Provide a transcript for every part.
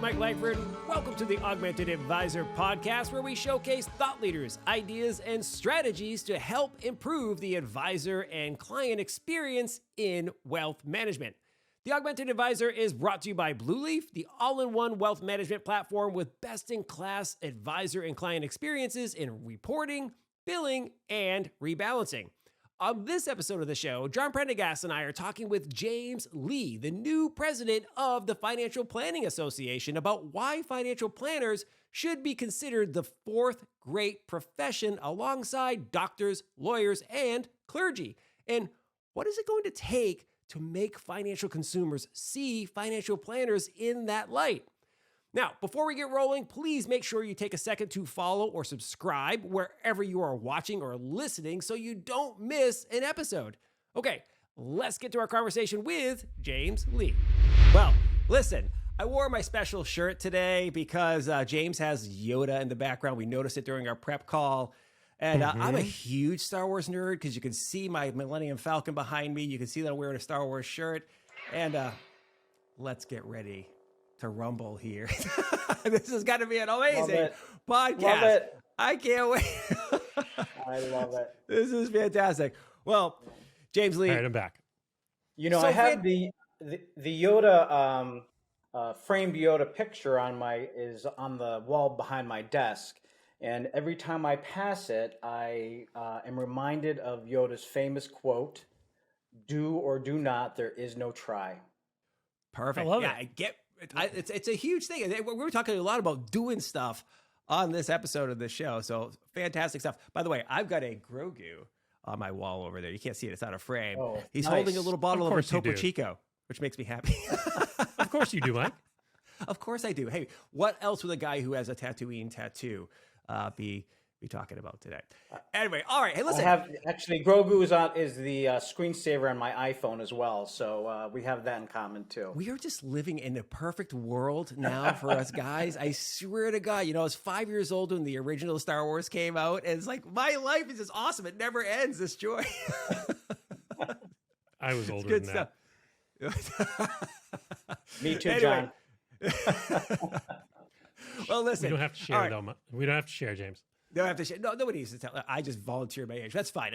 Mike Langford. Welcome to the Augmented Advisor podcast, where we showcase thought leaders, ideas, and strategies to help improve the advisor and client experience in wealth management. The Augmented Advisor is brought to you by Blue Leaf, the all-in-one wealth management platform with best-in-class advisor and client experiences in reporting, billing, and rebalancing. On this episode of the show, John Prendergast and I are talking with James Lee, the new president of the Financial Planning Association, about why financial planners should be considered the fourth great profession alongside doctors, lawyers, and clergy. And what is it going to take to make financial consumers see financial planners in that light? Now, before we get rolling, please make sure you take a second to follow or subscribe wherever you are watching or listening so you don't miss an episode. Okay, let's get to our conversation with James Lee. Well, listen, I wore my special shirt today because James has Yoda in the background. We noticed it during our prep call. And I'm a huge Star Wars nerd because you can see my Millennium Falcon behind me. You can see that I'm wearing a Star Wars shirt. And let's get ready to rumble here. This has got to be an amazing podcast. Love it. I can't wait. I love it. This is fantastic. Well, James Lee. All right, I'm back. You know, so I have the Yoda framed Yoda picture is on the wall behind my desk, and every time I pass it, I am reminded of Yoda's famous quote: "Do or do not, there is no try." Perfect. I love it. It's a huge thing. We were talking a lot about doing stuff on this episode of the show. So fantastic stuff. By the way, I've got a Grogu on my wall over there. You can't see it. It's out of frame. Oh, He's nice. holding a little bottle of a Topo do. Chico, which makes me happy. Of course you do, Mike. Of course I do. Hey, what else would a guy who has a Tatooine tattoo be talking about today? Anyway, all right. Hey, listen. Grogu is the screensaver on my iPhone as well, so we have that in common too. We are just living in a perfect world now for us guys. I swear to God, I was 5 years old when the original Star Wars came out, and it's like, my life is just awesome. It never ends, this joy. I was older than that. Me too, anyway. John. Well, listen. We don't have to share, though. We don't have to share, James. Don't have to share. No, nobody needs to tell. I just volunteer my age. That's fine.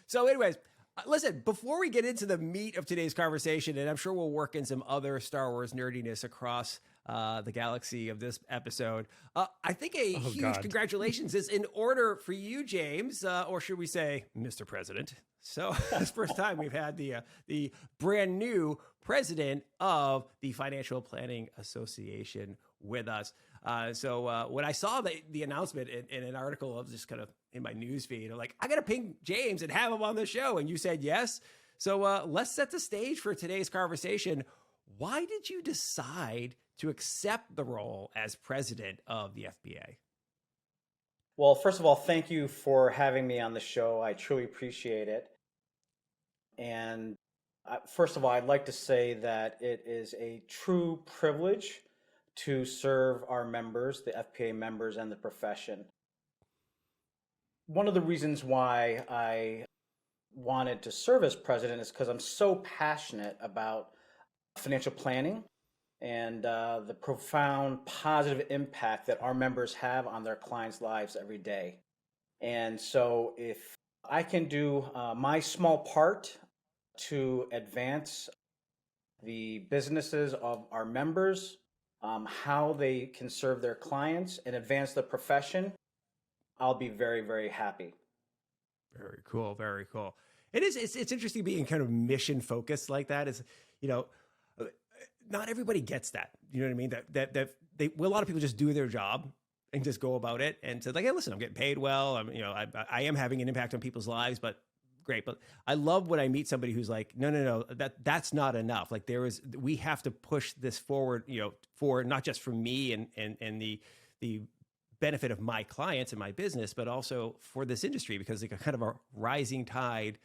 So anyways, listen, before we get into the meat of today's conversation, and I'm sure we'll work in some other Star Wars nerdiness across the galaxy of this episode, I think a huge congratulations is in order for you, James, or should we say, Mr. President. So it's the first time we've had the brand new president of the Financial Planning Association with us. So when I saw the announcement in an article, I was just kind of in my news feed, I'm like, I got to ping James and have him on the show. And you said yes. So let's set the stage for today's conversation. Why did you decide to accept the role as president of the FPA? Well, first of all, thank you for having me on the show. I truly appreciate it. And first of all, I'd like to say that it is a true privilege to serve our members, the FPA members, and the profession. One of the reasons why I wanted to serve as president is because I'm so passionate about financial planning and the profound positive impact that our members have on their clients' lives every day. And so if I can do my small part to advance the businesses of our members, how they can serve their clients and advance the profession, I'll be very, very happy. Very cool. Very cool. It's interesting being kind of mission focused like that. Is, not everybody gets that. You know what I mean? That a lot of people just do their job and just go about it and say like, hey, listen, I'm getting paid well. I am having an impact on people's lives, but great. But I love when I meet somebody who's like, no, that's not enough. Like we have to push this forward, for not just for me and the benefit of my clients and my business, but also for this industry, because like a kind of a rising tide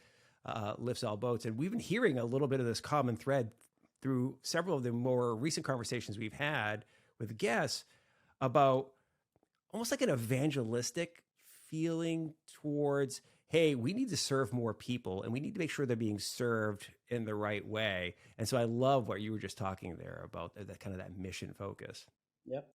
lifts all boats. And we've been hearing a little bit of this common thread through several of the more recent conversations we've had with guests about almost like an evangelistic feeling towards, hey, we need to serve more people and we need to make sure they're being served in the right way. And so I love what you were just talking there about, that kind of that mission focus. Yep.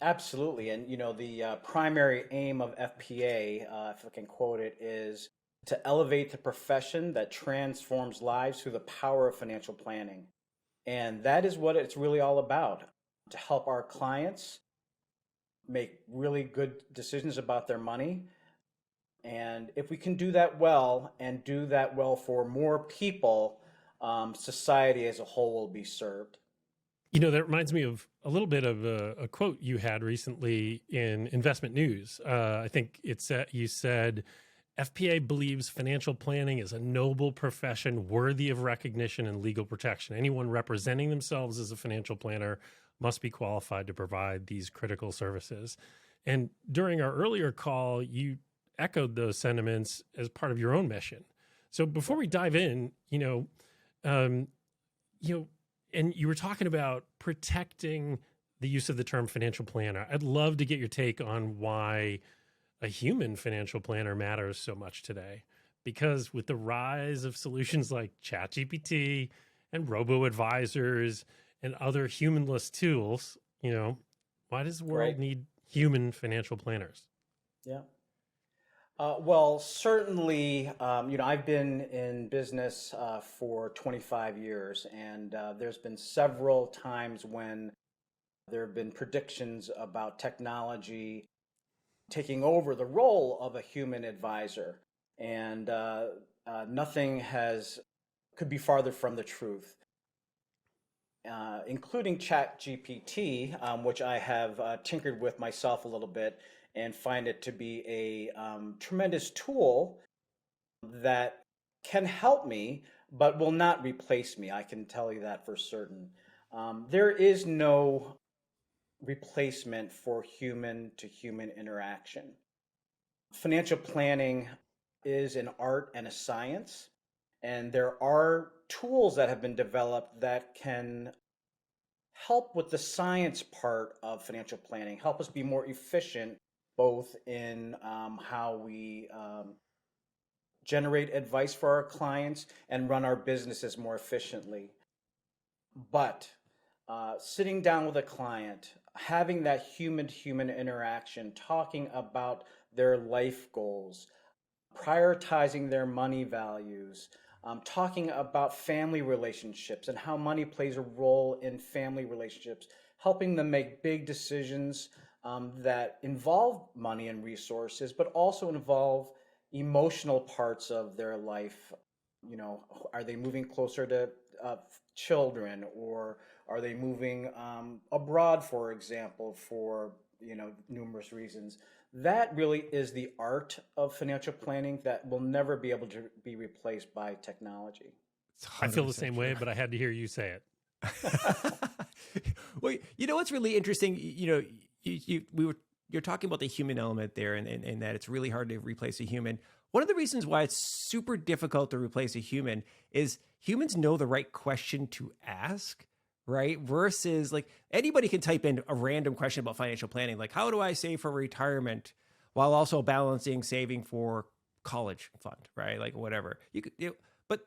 Absolutely. And, the primary aim of FPA, if I can quote it, is to elevate the profession that transforms lives through the power of financial planning. And that is what it's really all about, to help our clients make really good decisions about their money. And if we can do that well and do that well for more people, society as a whole will be served. That reminds me of a little bit of a quote you had recently in Investment News. I think you said, FPA believes financial planning is a noble profession worthy of recognition and legal protection. Anyone representing themselves as a financial planner must be qualified to provide these critical services. And during our earlier call, you echoed those sentiments as part of your own mission. So before we dive in, and you were talking about protecting the use of the term financial planner. I'd love to get your take on why a human financial planner matters so much today. Because with the rise of solutions like ChatGPT and robo-advisors and other humanless tools, why does the world need human financial planners? Yeah. Well, certainly, I've been in business for 25 years, and there's been several times when there have been predictions about technology taking over the role of a human advisor, and nothing could be farther from the truth. Including ChatGPT, which I have tinkered with myself a little bit and find it to be a tremendous tool that can help me, but will not replace me. I can tell you that for certain. There is no replacement for human to human interaction. Financial planning is an art and a science, and there are tools that have been developed that can help with the science part of financial planning, help us be more efficient, both in how we generate advice for our clients and run our businesses more efficiently. But sitting down with a client, having that human-to-human interaction, talking about their life goals, prioritizing their money values, talking about family relationships and how money plays a role in family relationships, helping them make big decisions that involve money and resources, but also involve emotional parts of their life. Are they moving closer to children, or are they moving abroad, for example, for numerous reasons? That really is the art of financial planning that will never be able to be replaced by technology. I feel the same way, but I had to hear you say it. Well, what's really interesting, you're talking about the human element there, and that it's really hard to replace a human. One of the reasons why it's super difficult to replace a human is humans know the right question to ask, right? Versus like anybody can type in a random question about financial planning, like how do I save for retirement while also balancing saving for college fund, right? Like whatever but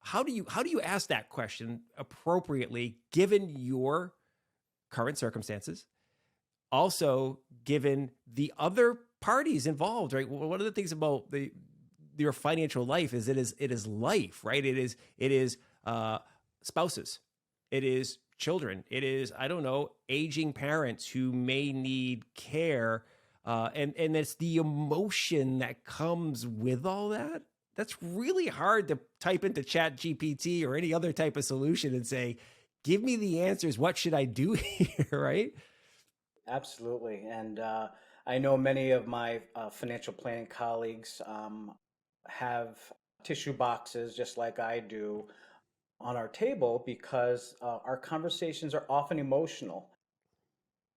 how do you ask that question appropriately given your current circumstances? Also, given the other parties involved, right? One of the things about your financial life is it is life, right? It is spouses, it is children, it is, I don't know, aging parents who may need care, and it's the emotion that comes with all that. That's really hard to type into ChatGPT or any other type of solution and say, "Give me the answers. What should I do here?" Right? Absolutely. And I know many of my financial planning colleagues have tissue boxes, just like I do, on our table because our conversations are often emotional.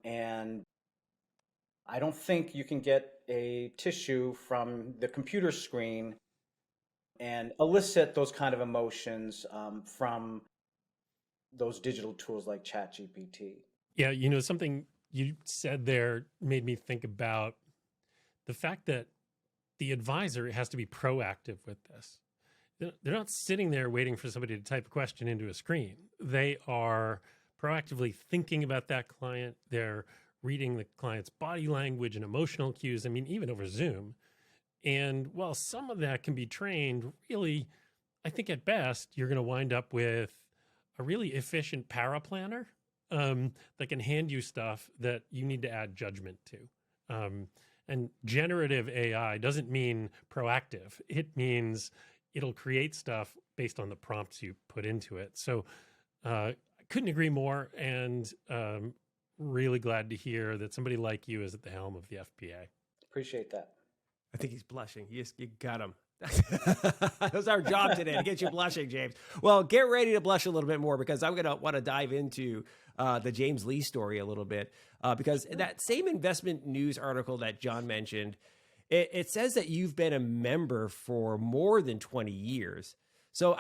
And I don't think you can get a tissue from the computer screen and elicit those kind of emotions from those digital tools like ChatGPT. Yeah, something you said there made me think about the fact that the advisor has to be proactive with this. They're not sitting there waiting for somebody to type a question into a screen. They are proactively thinking about that client. They're reading the client's body language and emotional cues. I mean, even over Zoom. And while some of that can be trained, really, I think at best, you're going to wind up with a really efficient paraplanner that can hand you stuff that you need to add judgment to. And generative AI doesn't mean proactive. It means it'll create stuff based on the prompts you put into it. So I couldn't agree more, and really glad to hear that somebody like you is at the helm of the FPA. Appreciate that. I think he's blushing. You got him. That was our job today, to get you blushing, James. Well, get ready to blush a little bit more, because I'm going to want to dive into the James Lee story a little bit, because that same investment news article that John mentioned, it says that you've been a member for more than 20 years. So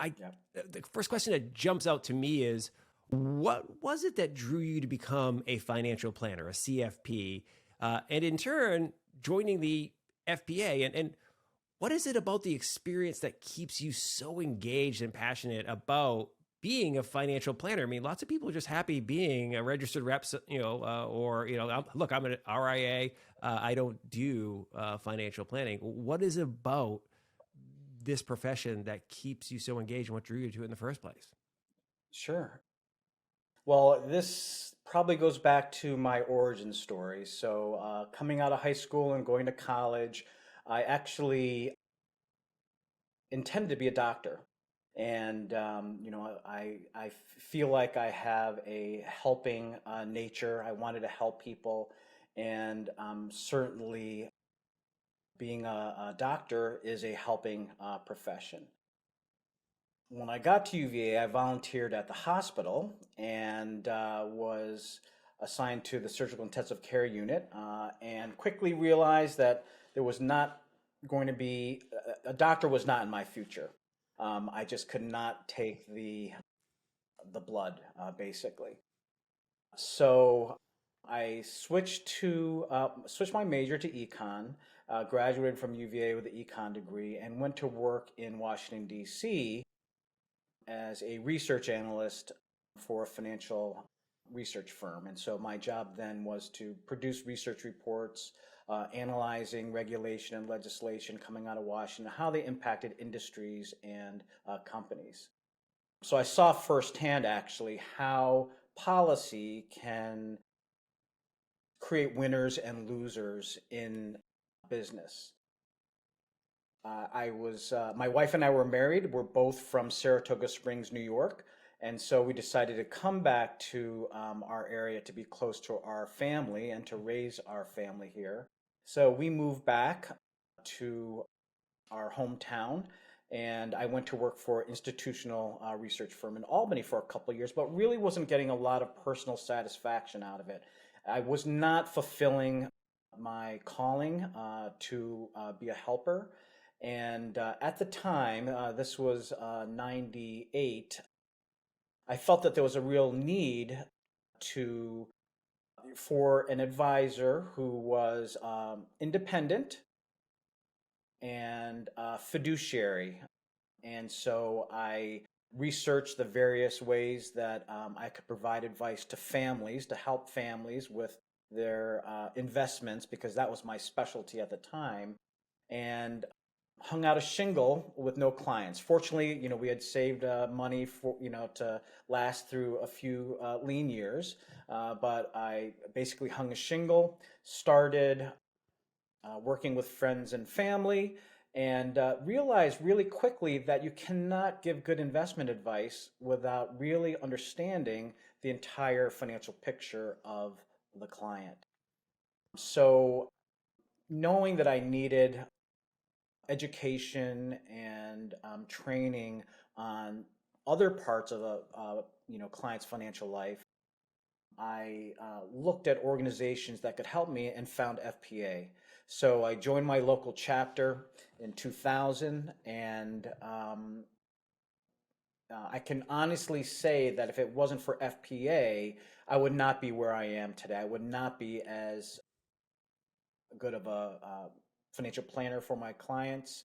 the first question that jumps out to me is, what was it that drew you to become a financial planner, a CFP, and in turn, joining the FPA? And what is it about the experience that keeps you so engaged and passionate about being a financial planner? I mean, lots of people are just happy being a registered rep, look, I'm an RIA. I don't do financial planning. What is it about this profession that keeps you so engaged, and what drew you to it in the first place? Sure. Well, this probably goes back to my origin story. So coming out of high school and going to college, I actually intended to be a doctor. And, I feel like I have a helping nature. I wanted to help people. And certainly being a doctor is a helping profession. When I got to UVA, I volunteered at the hospital and was assigned to the surgical intensive care unit, and quickly realized that there was not going to be a doctor was not in my future. I just could not take the blood, basically. So I switched my major to econ, graduated from UVA with an econ degree, and went to work in Washington, D.C. as a research analyst for a financial research firm. And so my job then was to produce research reports, analyzing regulation and legislation coming out of Washington, how they impacted industries and companies. So I saw firsthand actually how policy can create winners and losers in business. My wife and I were married. We're both from Saratoga Springs, New York. And so we decided to come back to our area to be close to our family and to raise our family here. So we moved back to our hometown, and I went to work for an institutional research firm in Albany for a couple of years, but really wasn't getting a lot of personal satisfaction out of it. I was not fulfilling my calling to be a helper. And at the time, this was 98, I felt that there was a real need for an advisor who was independent and fiduciary. And so I researched the various ways that I could provide advice to families, to help families with their investments, because that was my specialty at the time, and hung out a shingle with no clients. Fortunately, we had saved money for, to last through a few lean years, but I basically hung a shingle, started working with friends and family, and realized really quickly that you cannot give good investment advice without really understanding the entire financial picture of the client. So knowing that I needed education and training on other parts of a client's financial life, I looked at organizations that could help me and found FPA. So I joined my local chapter in 2000, and I can honestly say that if it wasn't for FPA, I would not be where I am today. I would not be as good of a financial planner for my clients.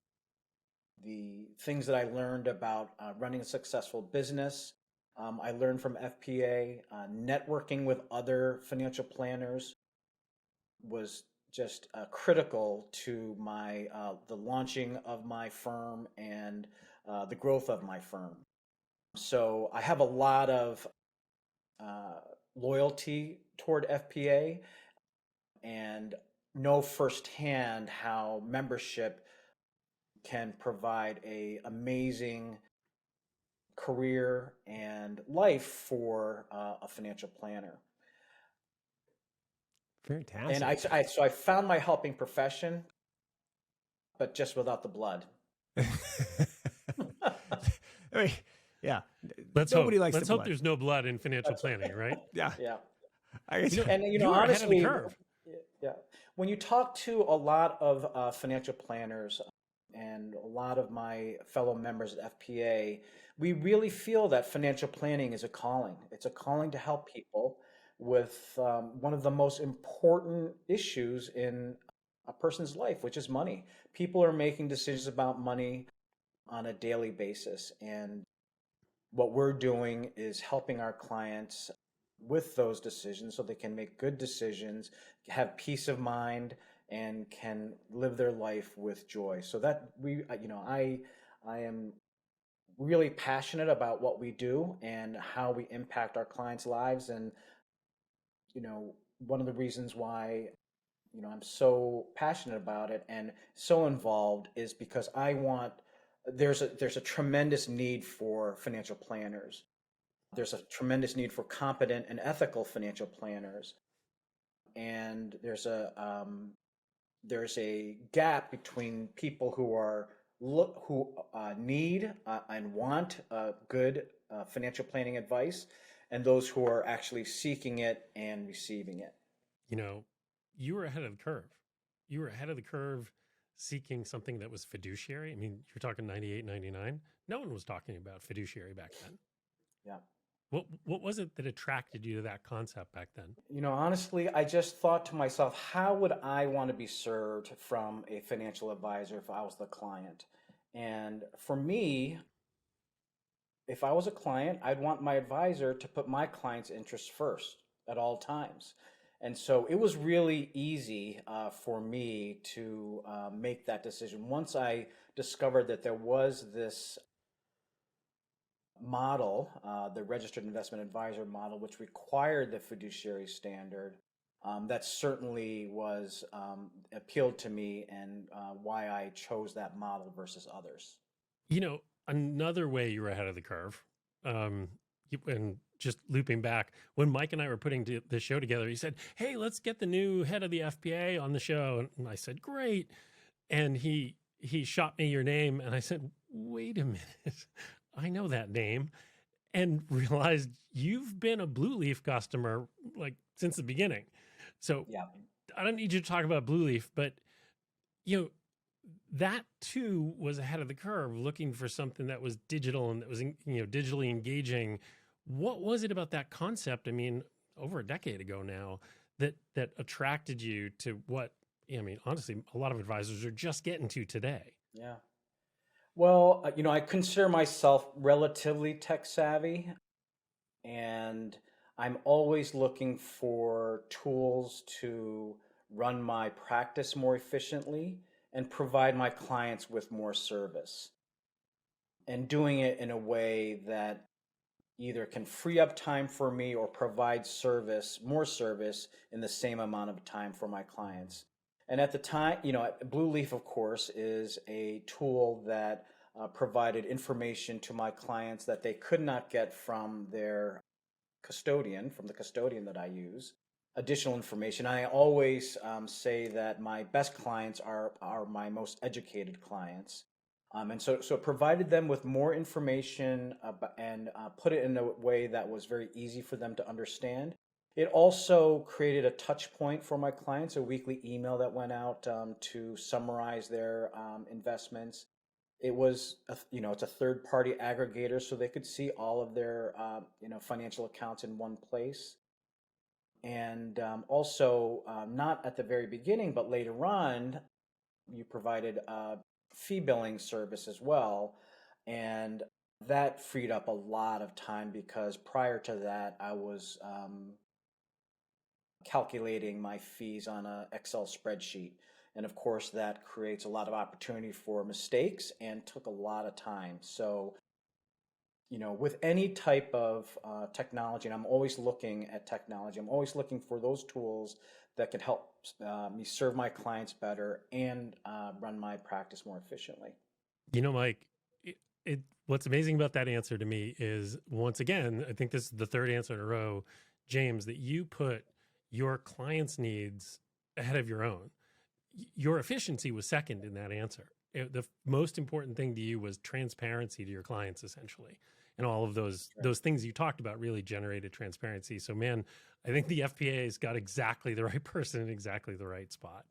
The things that I learned about running a successful business, I learned from FPA. Networking with other financial planners was just critical to my the launching of my firm and the growth of my firm. So I have a lot of uh, loyalty toward FPA and know firsthand how membership can provide a amazing career and life for a financial planner. And Fantastic. so I found my helping profession, but just without the blood. I mean, yeah. Let's Nobody hope. likes Let's the hope blood. there's no blood in financial That's planning, right? Yeah. yeah. I guess, And You were ahead of the honestly, curve. yeah, when you talk to a lot of financial planners and a lot of my fellow members at FPA, we really feel that financial planning is a calling. It's a calling to help people with one of the most important issues in a person's life, which is money. People are making decisions about money on a daily basis, and what we're doing is helping our clients with those decisions so they can make good decisions, have peace of mind, and can live their life with joy. So that I am really passionate about what we do and how we impact our clients' lives. And, one of the reasons why, I'm so passionate about it and so involved is because there's a tremendous need for financial planners. There's a tremendous need for competent and ethical financial planners, and there's a gap between people who need and want good financial planning advice, and those who are actually seeking it and receiving it. You know, you were ahead of the curve. You were ahead of the curve seeking something that was fiduciary. I mean, you're talking 98, 99. No one was talking about fiduciary back then. Yeah. What was it that attracted you to that concept back then? Honestly, I just thought to myself, how would I want to be served from a financial advisor if I was the client? And for me, if I was a client, I'd want my advisor to put my client's interests first at all times. And so it was really easy for me to make that decision. Once I discovered that there was this model, the registered investment advisor model, which required the fiduciary standard, that certainly was appealed to me and why I chose that model versus others. Another way you were ahead of the curve, and just looping back, when Mike and I were putting the show together, he said, "Hey, let's get the new head of the FPA on the show." And I said, "Great." And he shot me your name, and I said, "Wait a minute, I know that name," and realized you've been a Blue Leaf customer like since the beginning. So Yeah. I don't need you to talk about Blue Leaf, but that too was ahead of the curve, looking for something that was digital and that was digitally engaging. What was it about that concept? I mean, over a decade ago now, that attracted you to what? I mean, honestly, a lot of advisors are just getting to today. Yeah. Well, I consider myself relatively tech savvy, and I'm always looking for tools to run my practice more efficiently and provide my clients with more service, and doing it in a way that either can free up time for me or provide more service in the same amount of time for my clients. And at the time, Blue Leaf, of course, is a tool that provided information to my clients that they could not get from their from the custodian that I use. Additional information. I always say that my best clients are my most educated clients. And so it provided them with more information and put it in a way that was very easy for them to understand. It also created a touch point for my clients, a weekly email that went out to summarize their investments. It's a third party aggregator, so they could see all of their, financial accounts in one place. And also, not at the very beginning, but later on, you provided a fee billing service as well. And That freed up a lot of time because prior to that, I was calculating my fees on a Excel spreadsheet. And of course, that creates a lot of opportunity for mistakes and took a lot of time. So, with any type of technology, and I'm always looking at technology, I'm always looking for those tools that can help me serve my clients better and run my practice more efficiently. Mike, what's amazing about that answer to me is, once again, I think this is the third answer in a row, James, that you put your clients' needs ahead of your own. Your efficiency was second in that answer. The most important thing to you was transparency to your clients, essentially. And all of those things you talked about really generated transparency. So, man, I think the FPA's got exactly the right person in exactly the right spot.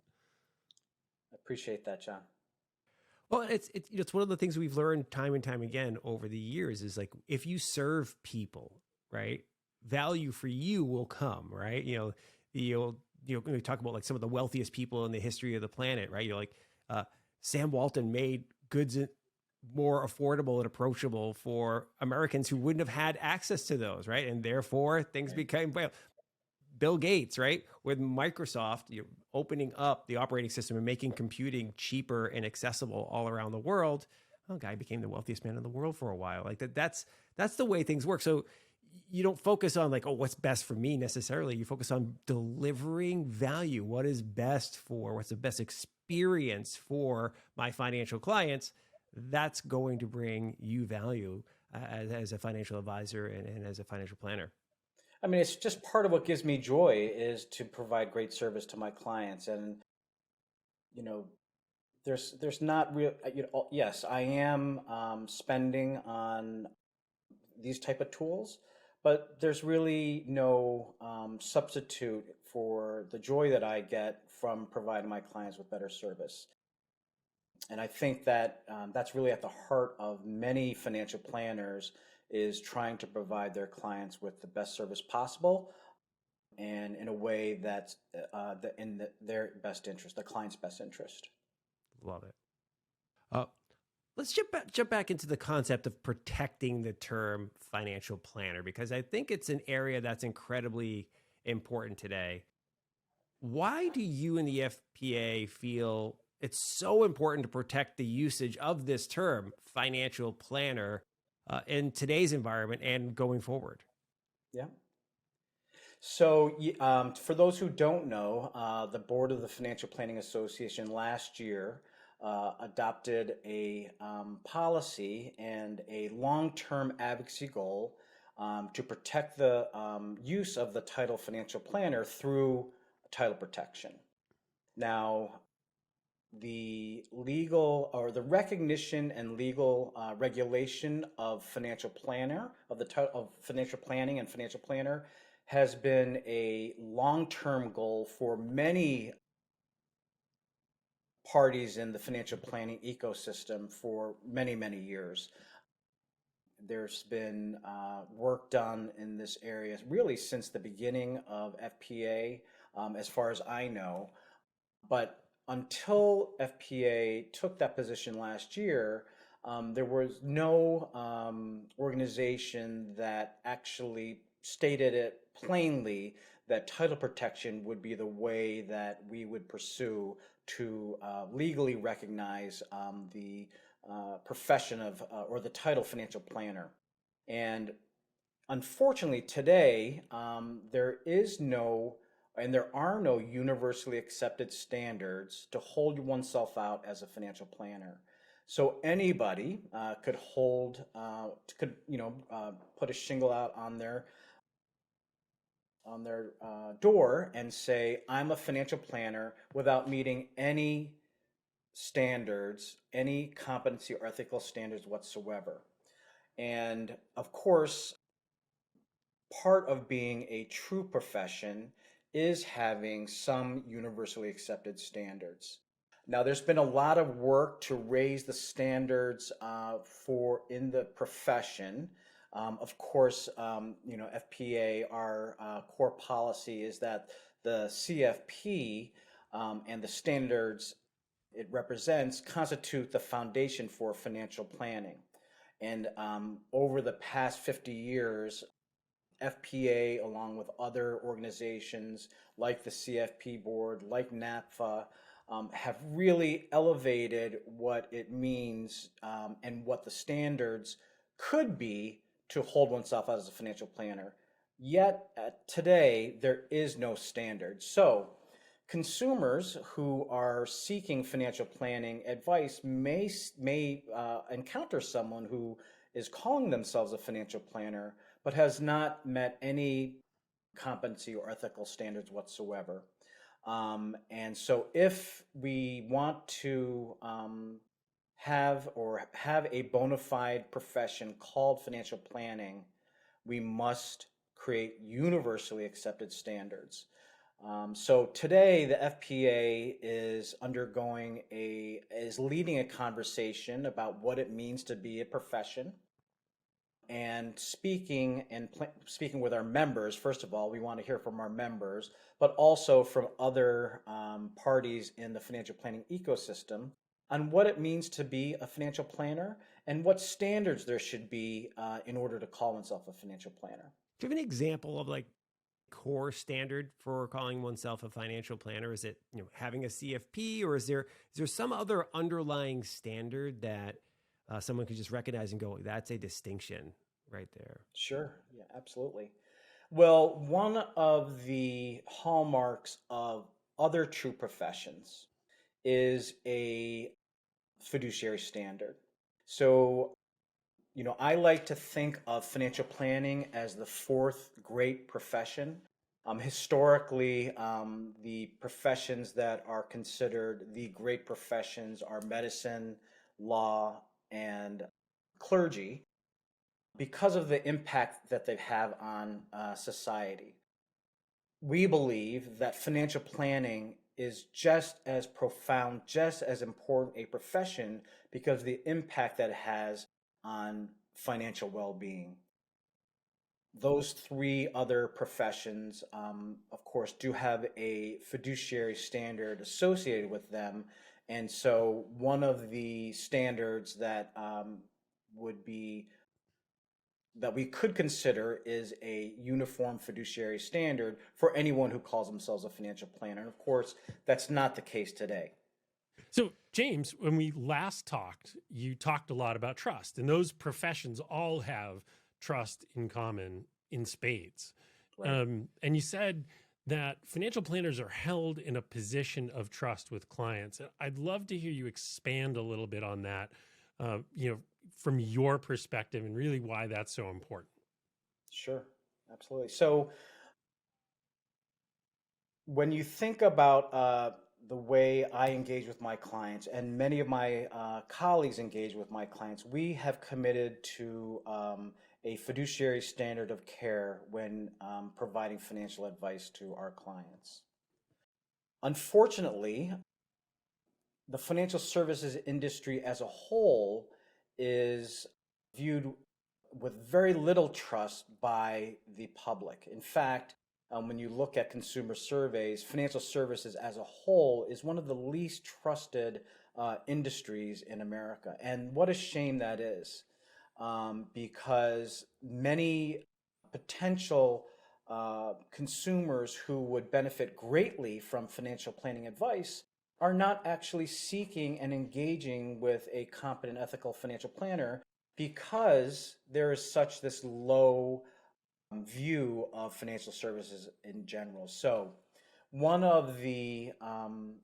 I appreciate that, John. Well, it's one of the things we've learned time and time again over the years is like, if you serve people, right, value for you will come, right? We talk about like some of the wealthiest people in the history of the planet, right? Sam Walton made goods more affordable and approachable for Americans who wouldn't have had access to those, right? And therefore things became, well, Bill Gates, right, with Microsoft, opening up the operating system and making computing cheaper and accessible all around the world. Well, guy became the wealthiest man in the world for a while. Like that's the way things work. So you don't focus on like, oh, what's best for me necessarily. You focus on delivering value. What's the best experience for my financial clients? That's going to bring you value as a financial advisor and as a financial planner. I mean, it's just part of what gives me joy is to provide great service to my clients. And, there's not real, yes, I am spending on these type of tools, but there's really no substitute for the joy that I get from providing my clients with better service. And I think that that's really at the heart of many financial planners is trying to provide their clients with the best service possible and in a way that's their best interest, the client's best interest. Love it. Let's jump back into the concept of protecting the term financial planner, because I think it's an area that's incredibly important today. Why do you and the FPA feel it's so important to protect the usage of this term, financial planner, in today's environment and going forward? Yeah. So, for those who don't know, the board of the Financial Planning Association last year adopted a policy and a long-term advocacy goal to protect the use of the title financial planner through title protection. Now, the legal or the recognition and legal regulation of financial planner, of the title of financial planning and financial planner, has been a long-term goal for many parties in the financial planning ecosystem for many, many years. There's been work done in this area really since the beginning of FPA, as far as I know. But until FPA took that position last year, there was no organization that actually stated it plainly that title protection would be the way that we would pursue to legally recognize the profession of or the title financial planner. And unfortunately, today there are no universally accepted standards to hold oneself out as a financial planner. So anybody could put a shingle out on their door and say, I'm a financial planner, without meeting any standards, any competency or ethical standards whatsoever. And of course, part of being a true profession is having some universally accepted standards. Now, there's been a lot of work to raise the standards in the profession. Of course, FPA, our core policy is that the CFP and the standards it represents constitute the foundation for financial planning. And over the past 50 years, FPA, along with other organizations like the CFP board, like NAPFA, have really elevated what it means and what the standards could be to hold oneself out as a financial planner. Yet today, there is no standard. So consumers who are seeking financial planning advice may encounter someone who is calling themselves a financial planner, but has not met any competency or ethical standards whatsoever. And so if we want to have a bona fide profession called financial planning, we must create universally accepted standards. So today the FPA is leading a conversation about what it means to be a profession, and speaking with our members. First of all, we want to hear from our members, but also from other parties in the financial planning ecosystem on what it means to be a financial planner and what standards there should be in order to call oneself a financial planner. Do you have an example of like core standard for calling oneself a financial planner? Is it, having a CFP, or is there some other underlying standard that someone could just recognize and go, that's a distinction right there? Sure. Yeah, absolutely. Well, one of the hallmarks of other true professions is a fiduciary standard. So, I like to think of financial planning as the fourth great profession. Historically, the professions that are considered the great professions are medicine, law, and clergy, because of the impact that they have on society. We believe that financial planning is just as profound, just as important a profession because of the impact that it has on financial well-being. Those three other professions, of course, do have a fiduciary standard associated with them. And so one of the standards that we could consider is a uniform fiduciary standard for anyone who calls themselves a financial planner. And of course, that's not the case today. So, James, when we last talked, you talked a lot about trust, and those professions all have trust in common in spades. Right. And you said that financial planners are held in a position of trust with clients. I'd love to hear you expand a little bit on that, from your perspective, and really why that's so important. Sure, absolutely. So when you think about the way I engage with my clients, and many of my colleagues engage with my clients, we have committed to a fiduciary standard of care when providing financial advice to our clients. Unfortunately, the financial services industry as a whole is viewed with very little trust by the public. In fact, when you look at consumer surveys, financial services as a whole is one of the least trusted industries in America. And what a shame that is, because many potential consumers who would benefit greatly from financial planning advice are not actually seeking and engaging with a competent, ethical financial planner because there is such this low view of financial services in general. So one of the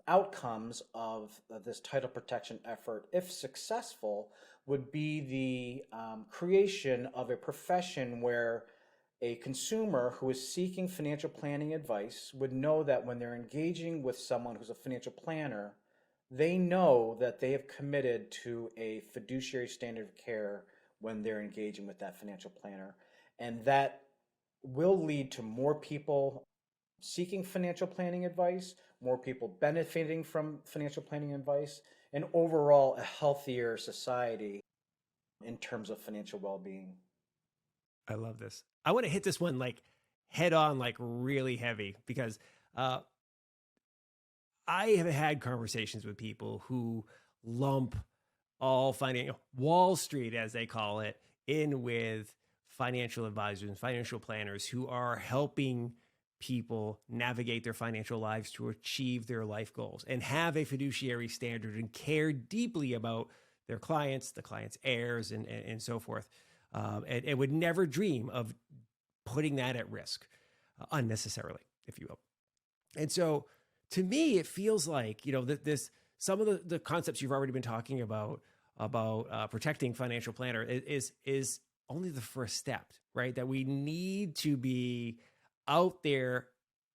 outcomes of this title protection effort, if successful, would be the creation of a profession where a consumer who is seeking financial planning advice would know that when they're engaging with someone who's a financial planner, they know that they have committed to a fiduciary standard of care when they're engaging with that financial planner. And that will lead to more people seeking financial planning advice, more people benefiting from financial planning advice, and overall a healthier society in terms of financial well-being. I love this. I want to hit this one like head on, like really heavy, because I have had conversations with people who lump all Wall Street, as they call it, in with financial advisors and financial planners who are helping people navigate their financial lives to achieve their life goals and have a fiduciary standard and care deeply about their clients, the client's heirs, and so forth, and would never dream of putting that at risk unnecessarily, if you will. And so to me, it feels like, this some of the concepts you've already been talking about protecting financial planner is only the first step, right? That we need to be out there,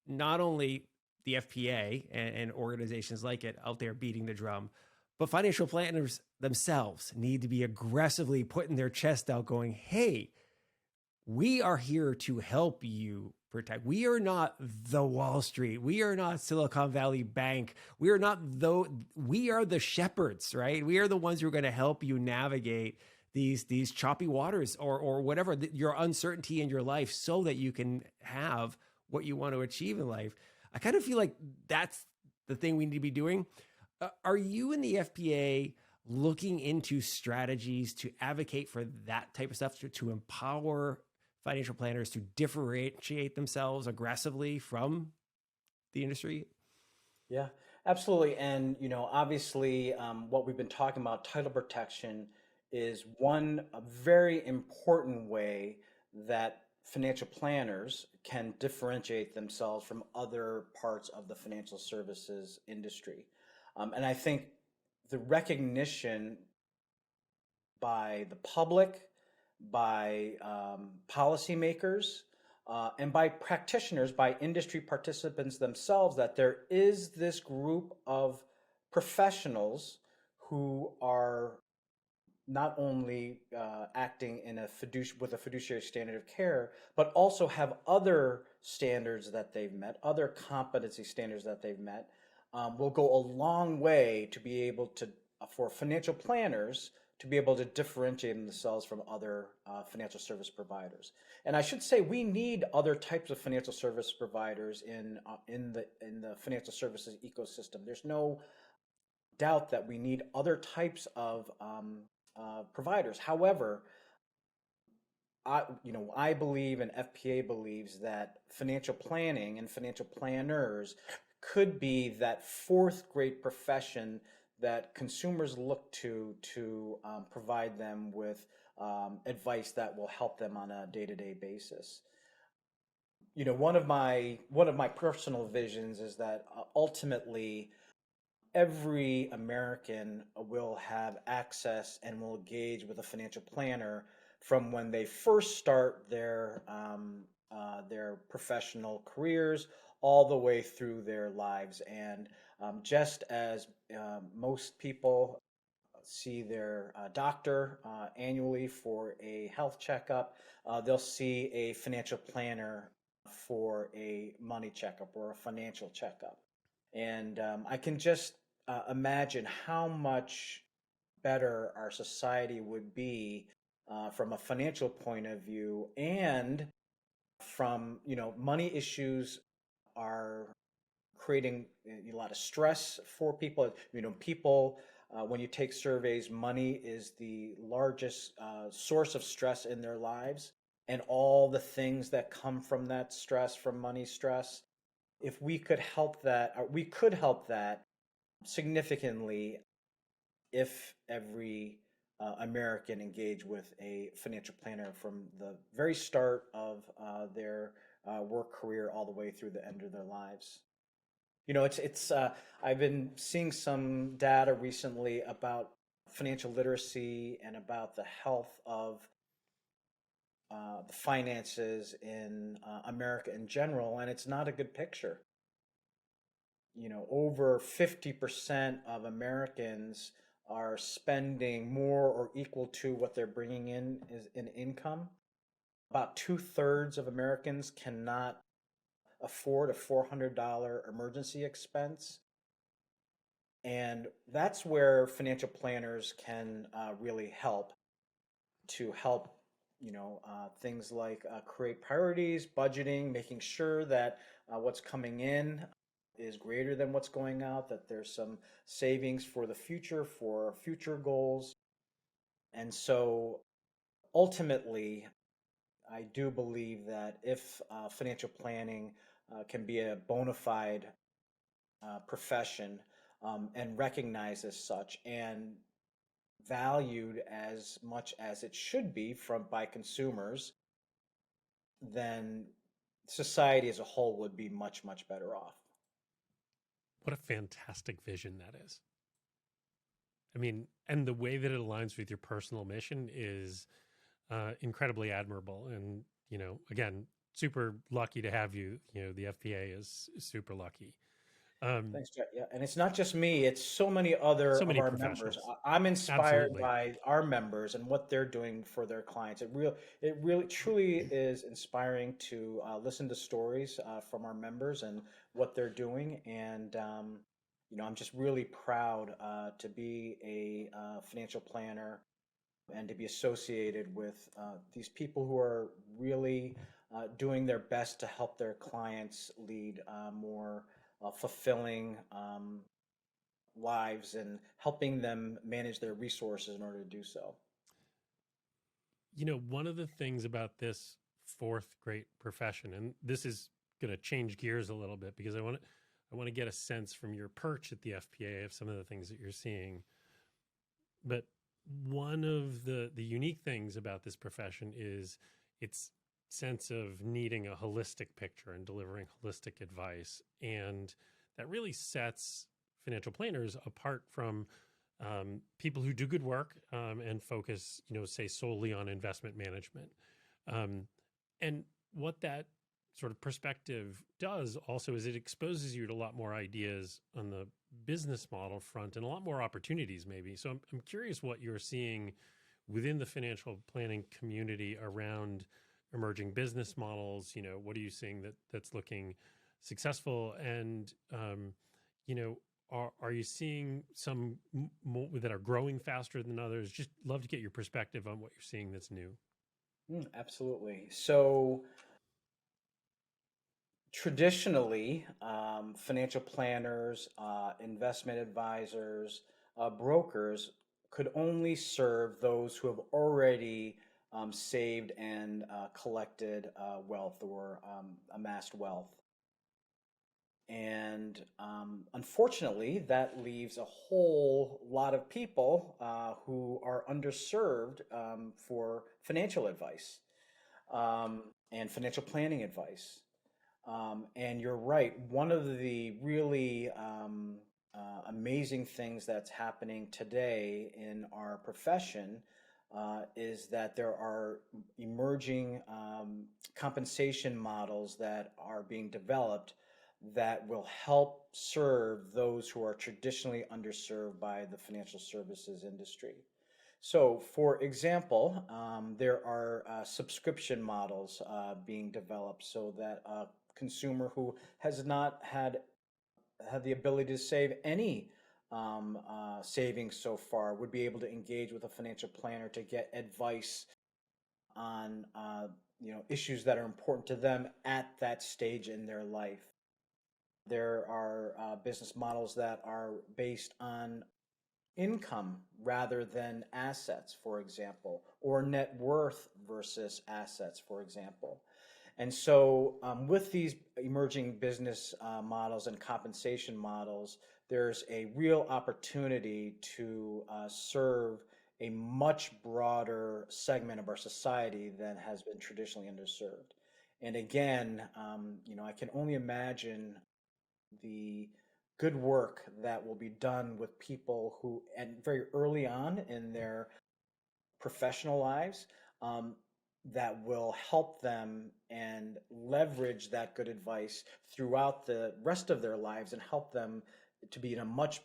not only the FPA and organizations like it out there beating the drum, but financial planners themselves need to be aggressively putting their chest out going, hey, we are here to help you protect. We are not the Wall Street. We are not Silicon Valley Bank. We are the shepherds, right? We are the ones who are going to help you navigate these choppy waters or whatever, your uncertainty in your life, so that you can have what you want to achieve in life. I kind of feel like that's the thing we need to be doing. Are you in the FPA looking into strategies to advocate for that type of stuff, to empower financial planners to differentiate themselves aggressively from the industry? Yeah, absolutely. And, obviously, what we've been talking about, title protection, is a very important way that financial planners can differentiate themselves from other parts of the financial services industry. And I think the recognition by the public, by policymakers, and by practitioners, by industry participants themselves, that there is this group of professionals who are not only acting with a fiduciary standard of care, but also have other standards that they've met, other competency standards that they've met, will go a long way to be able to, for financial planners, to be able to differentiate themselves from other financial service providers. And I should say, we need other types of financial service providers in the financial services ecosystem. There's no doubt that we need other types of providers. However, I believe, and FPA believes, that financial planning and financial planners could be that fourth great profession that consumers look to provide them with advice that will help them on a day-to-day basis. One of my personal visions is that ultimately every American will have access and will engage with a financial planner from when they first start their professional careers all the way through their lives. And just as most people see their doctor annually for a health checkup, they'll see a financial planner for a money checkup or a financial checkup. And I can just imagine how much better our society would be from a financial point of view, and from, money issues are creating a lot of stress for people. People, when you take surveys, money is the largest source of stress in their lives, and all the things that come from that stress, from money stress. If we could help that, we could help that significantly if every American engaged with a financial planner from the very start of their work career all the way through the end of their lives. It's I've been seeing some data recently about financial literacy and about the health of the finances in America in general, and it's not a good picture. Over 50% of Americans are spending more or equal to what they're bringing in income. About 2/3 of Americans cannot afford a $400 emergency expense. And that's where financial planners can really help, to help, things like create priorities, budgeting, making sure that what's coming in is greater than what's going out, that there's some savings for the future, for future goals. And so ultimately, I do believe that if financial planning can be a bona fide profession and recognized as such and valued as much as it should be by consumers, then society as a whole would be much, much better off. What a fantastic vision that is. I mean, and the way that it aligns with your personal mission is incredibly admirable. And, again, super lucky to have you. The FPA is super lucky. Thanks, Jack. Yeah, and it's not just me; it's so many other So of many our members. professionals. I'm inspired Absolutely. by our members and what they're doing for their clients. It really, truly is inspiring to listen to stories from our members and what they're doing. And I'm just really proud to be a financial planner and to be associated with these people who are really doing their best to help their clients lead more fulfilling lives and helping them manage their resources in order to do so. One of the things about this fourth great profession, and this is going to change gears a little bit because I want to get a sense from your perch at the FPA of some of the things that you're seeing. But one of the unique things about this profession is its sense of needing a holistic picture and delivering holistic advice. And that really sets financial planners apart from people who do good work and focus, say solely on investment management. And what that sort of perspective does also is it exposes you to a lot more ideas on the business model front and a lot more opportunities maybe. So I'm curious what you're seeing within the financial planning community around emerging business models. What are you seeing that's looking successful? And, are you seeing some more that are growing faster than others? Just love to get your perspective on what you're seeing that's new. Absolutely. So traditionally, financial planners, investment advisors, brokers could only serve those who have already saved and collected wealth or amassed wealth. And unfortunately, that leaves a whole lot of people who are underserved for financial advice and financial planning advice. And you're right, one of the really amazing things that's happening today in our profession is that there are emerging compensation models that are being developed that will help serve those who are traditionally underserved by the financial services industry. So, for example, there are subscription models being developed so that a consumer who has not had the ability to save any savings so far would be able to engage with a financial planner to get advice on issues that are important to them at that stage in their life. There are business models that are based on income rather than assets, for example, or net worth versus assets, for example. And so with these emerging business models and compensation models, there's a real opportunity to serve a much broader segment of our society than has been traditionally underserved. And again, I can only imagine the good work that will be done with people who, and very early on in their professional lives, that will help them and leverage that good advice throughout the rest of their lives and help them to be in a much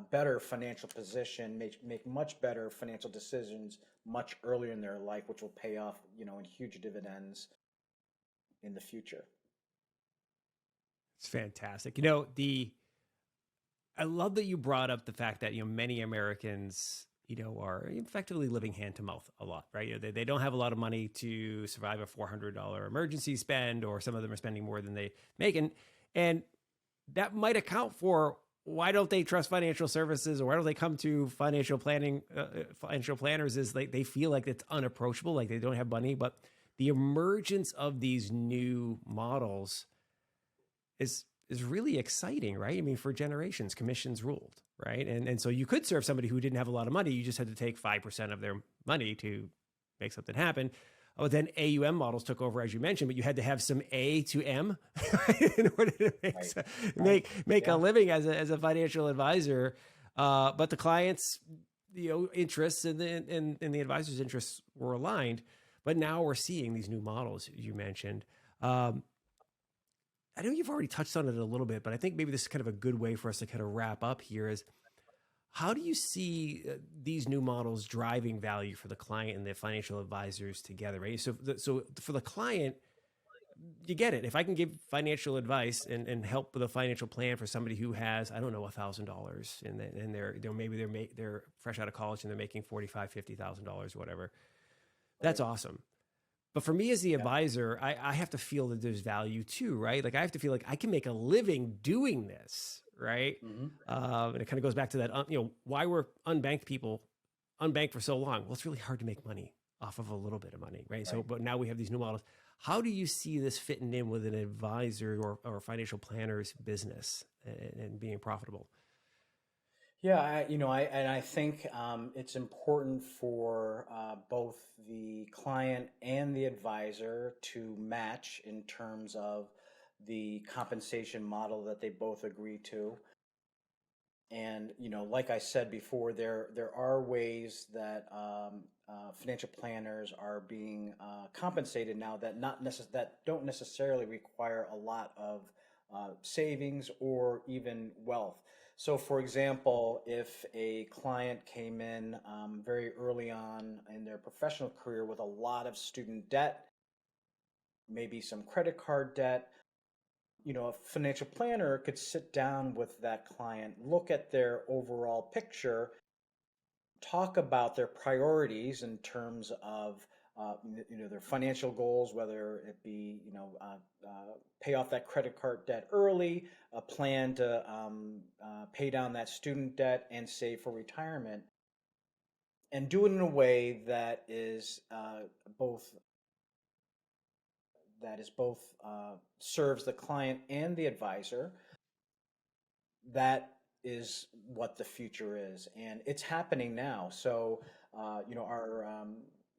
better financial position, make much better financial decisions much earlier in their life, which will pay off, in huge dividends in the future. It's fantastic. I love that you brought up the fact that, many Americans, are effectively living hand to mouth a lot, right? They don't have a lot of money to survive a $400 emergency spend, or some of them are spending more than they make. And that might account for why don't they trust financial services, or why don't they come to financial planners is they feel like it's unapproachable, like they don't have money. But the emergence of these new models is really exciting, right? I mean, for generations, commissions ruled, right? And so you could serve somebody who didn't have a lot of money. You just had to take 5% of their money to make something happen. Oh, then AUM models took over, as you mentioned, but you had to have some A to M in order to make a living as a financial advisor. But the clients, interests and the advisor's interests were aligned. But now we're seeing these new models you mentioned. I know you've already touched on it a little bit, but I think maybe this is kind of a good way for us to kind of wrap up here is, how do you see these new models driving value for the client and the financial advisors together, right? So for the client, you get it. If I can give financial advice and help with a financial plan for somebody who has, I don't know, $1,000 and they're fresh out of college and they're making $45,000, $50,000, whatever, that's awesome. But for me as the advisor, I have to feel that there's value too, right? Like I have to feel like I can make a living doing this, right? And it kind of goes back to that, why were unbanked people unbanked for so long? Well, it's really hard to make money off of a little bit of money, right? So, but now we have these new models. How do you see this fitting in with an advisor or financial planner's business and being profitable? Yeah, I think it's important for both the client and the advisor to match in terms of the compensation model that they both agree to. And like I said before, there are ways that financial planners are being compensated now that that don't necessarily require a lot of savings or even wealth. So, for example, if a client came in very early on in their professional career with a lot of student debt, maybe some credit card debt, a financial planner could sit down with that client, look at their overall picture, talk about their priorities in terms of their financial goals, whether it be pay off that credit card debt early, a plan to pay down that student debt and save for retirement, and do it in a way that is both serves the client and the advisor. That is what the future is, and it's happening now. So,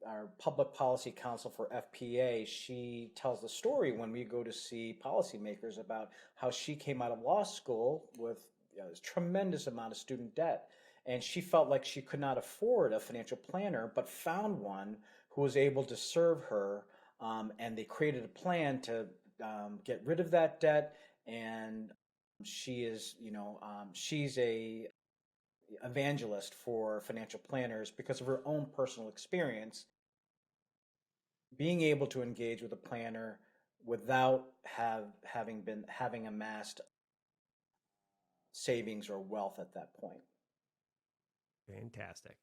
our public policy counsel for FPA, she tells the story when we go to see policymakers about how she came out of law school with a tremendous amount of student debt, and she felt like she could not afford a financial planner, but found one who was able to serve her, and they created a plan to get rid of that debt. And she is, she's a evangelist for financial planners because of her own personal experience being able to engage with a planner without having amassed savings or wealth at that point. Fantastic.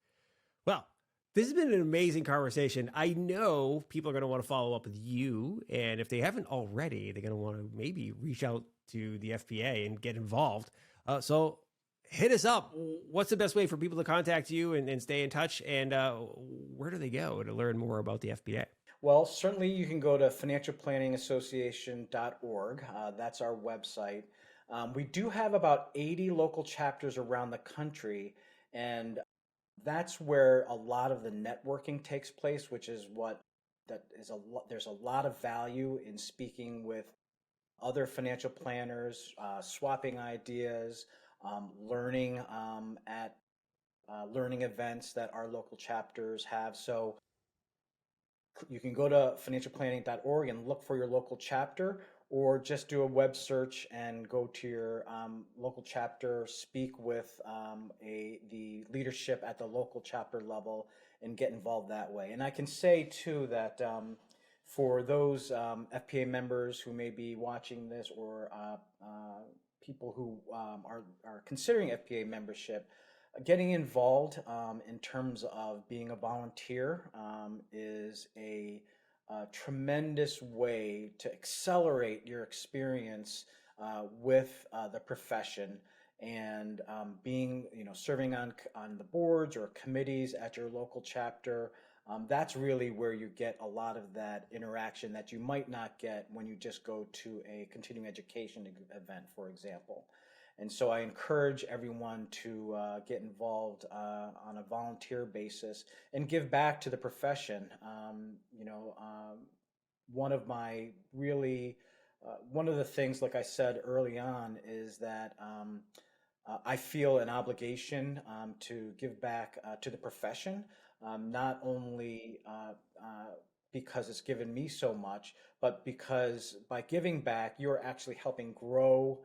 Well, this has been an amazing conversation. I know people are going to want to follow up with you, and if they haven't already, they're going to want to maybe reach out to the FPA and get involved. So hit us up. What's the best way for people to contact you and stay in touch? And where do they go to learn more about the FPA? Well, certainly you can go to financialplanningassociation.org. That's our website. We do have about 80 local chapters around the country, and that's where a lot of the networking takes place, which is there's a lot of value in speaking with other financial planners, swapping ideas, learning at learning events that our local chapters have. So you can go to financialplanning.org and look for your local chapter, or just do a web search and go to your local chapter, speak with the leadership at the local chapter level, and get involved that way. And I can say too that for those FPA members who may be watching this, or people who are considering FPA membership, getting involved in terms of being a volunteer is a tremendous way to accelerate your experience with the profession. and being, serving on the boards or committees at your local chapter. That's really where you get a lot of that interaction that you might not get when you just go to a continuing education event, for example. And so I encourage everyone to get involved on a volunteer basis and give back to the profession. One of my really, one of the things, like I said early on, is that I feel an obligation to give back to the profession, not only because it's given me so much, but because by giving back, you're actually helping grow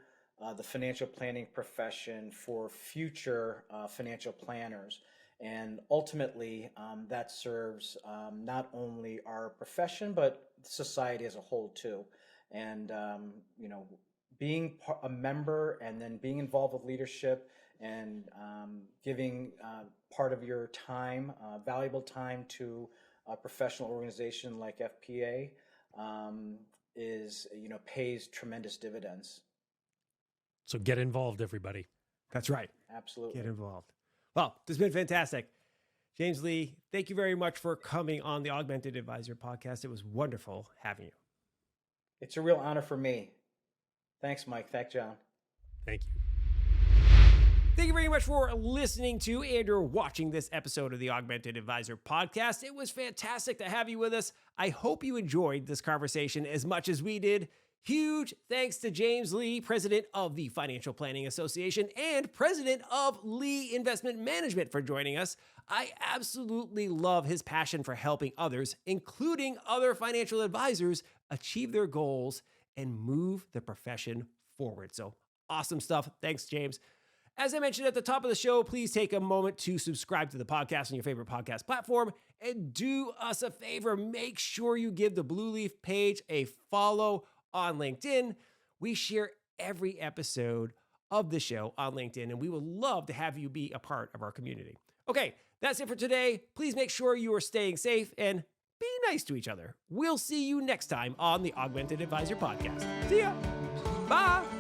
the financial planning profession for future financial planners. And ultimately, that serves not only our profession, but society as a whole too. And, being a member and then being involved with leadership and giving part of your time, valuable time to a professional organization like FPA pays tremendous dividends. So get involved, everybody. That's right. Absolutely. Get involved. Well, this has been fantastic. James Lee, thank you very much for coming on the Augmented Advisor podcast. It was wonderful having you. It's a real honor for me. Thanks, Mike. Thanks, John. Thank you. Thank you very much for listening to and or watching this episode of the Augmented Advisor podcast. It was fantastic to have you with us. I hope you enjoyed this conversation as much as we did. Huge thanks to James Lee, president of the Financial Planning Association and president of Lee Investment Management, for joining us. I absolutely love his passion for helping others, including other financial advisors, achieve their goals and move the profession forward. So awesome stuff. Thanks, James. As I mentioned at the top of the show, please take a moment to subscribe to the podcast on your favorite podcast platform and do us a favor. Make sure you give the Blue Leaf page a follow on LinkedIn. We share every episode of the show on LinkedIn, and we would love to have you be a part of our community. Okay, that's it for today. Please make sure you are staying safe and be nice to each other. We'll see you next time on the Augmented Advisor podcast. See ya. Bye.